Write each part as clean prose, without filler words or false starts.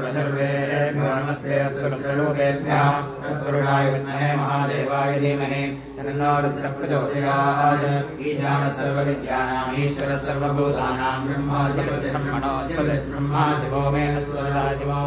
सर्वेभ्यो नमस्ते अस्तु रुद्रलोकेभ्यः तत्पुरुषाय विद्महे महादेवाय धीमहि तन्नो रुद्रः प्रचोदयात्। ईशानः सर्वविद्यानाम् ईश्वरः सर्वभूतानां ब्रह्माधिपतिः ब्रह्मणोऽधिपतिः ब्रह्मा शिवो मे नस्तुतः शिवो।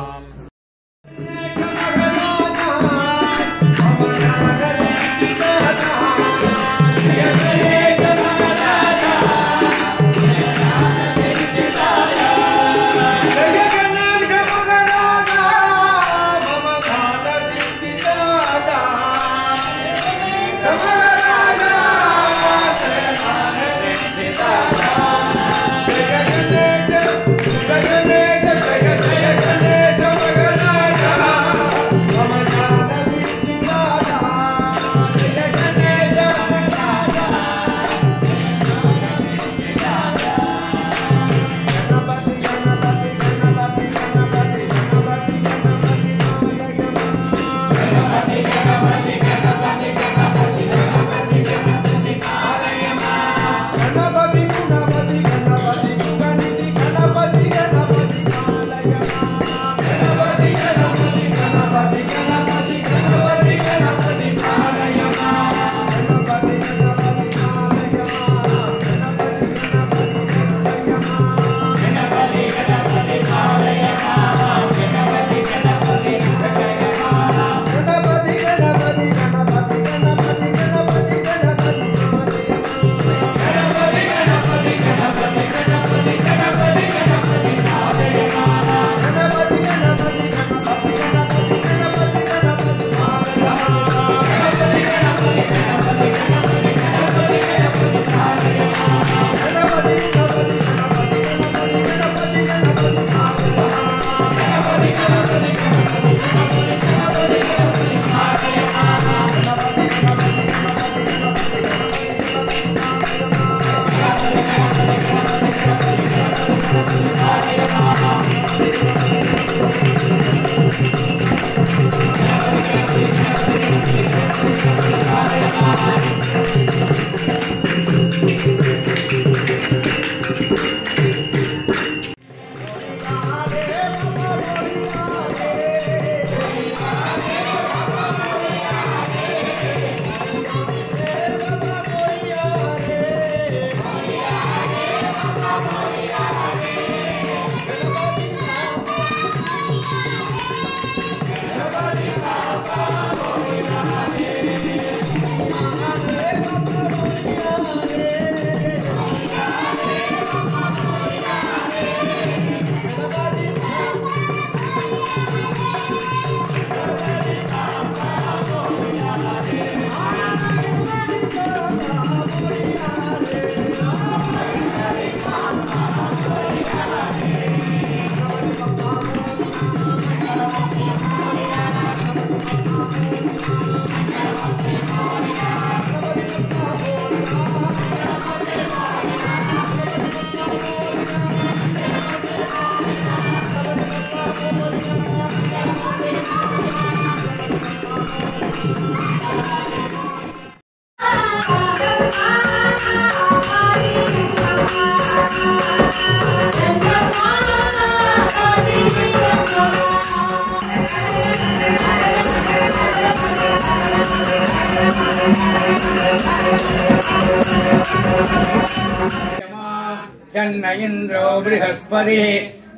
शन्न इंद्रो बृहस्पतिः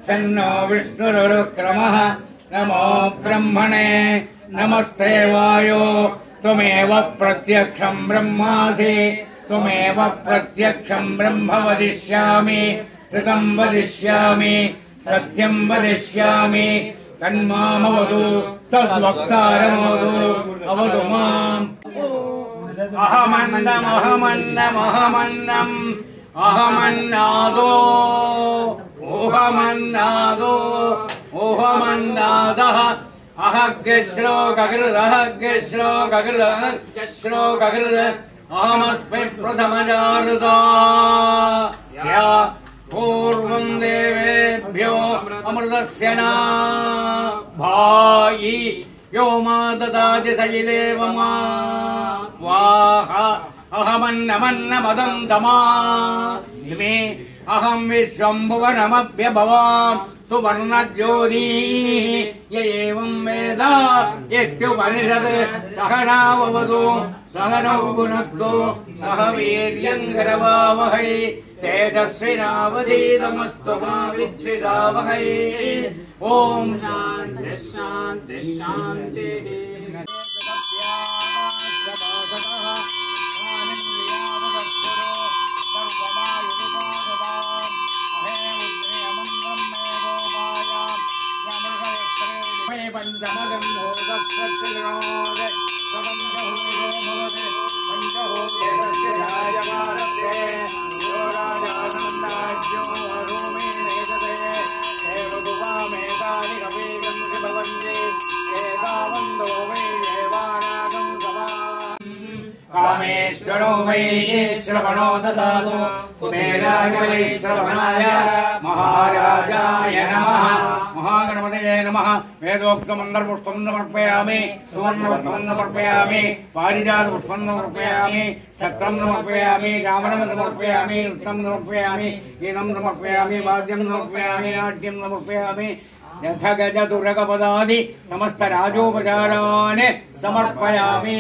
शन्नो विष्णुरुक्रमः नमो ब्रह्मणे नमस्ते वायो त्वमेव प्रत्यक्षं ब्रह्मासि त्वमेव प्रत्यक्षं ब्रह्म वदिष्यामि ऋतं वदिष्यामि सत्यं वदिष्यामि तन्मामवतु तद्वक्तारमवतु अवतु माम् अहमन्नमहमन्नमहमन्नम् अहमन्नादो ओहमन्नादो ओहमन्नादः अहग्यश्रो गगृद अहमस्मै प्रथमजागृता पूर्वं देवेभ्यो अमृतस्य न भायि यो मा ददाति स देव मा स्वाहा अहमन्नमन्नमदन्तमा इमे अहम् विश्वम्भुवनमभ्यभवाम् सुवर्णज्योतिः य एवम् वेद यत्युपनिषत् सहनाववतु सहनौ भुनक्तु सह वीर्यम् करवावहै तेजस्विनावधीतमस्तु मा विद्विषावहै ॐ शान्तिः शान्तिः शान्तिः कामेश्वरो वै श्रवणो ददातु कुबेराय वै श्रवणाय महाराजाय नमः महागणपतये नमः वेदोक्तमन्त्रपुष्पं समर्पयामि सुवर्णपुष्पं समर्पयामि पारिजातपुष्पं समर्पयामि छत्रं समर्पयामि चामरं समर्पयामि नृत्यं समर्पयामि गीतं समर्पयामि वाद्यं समर्पयामि नाट्यं समर्पयामि यथ गज दुर्गपदादि समस्त राजोपचारान् समर्पयामि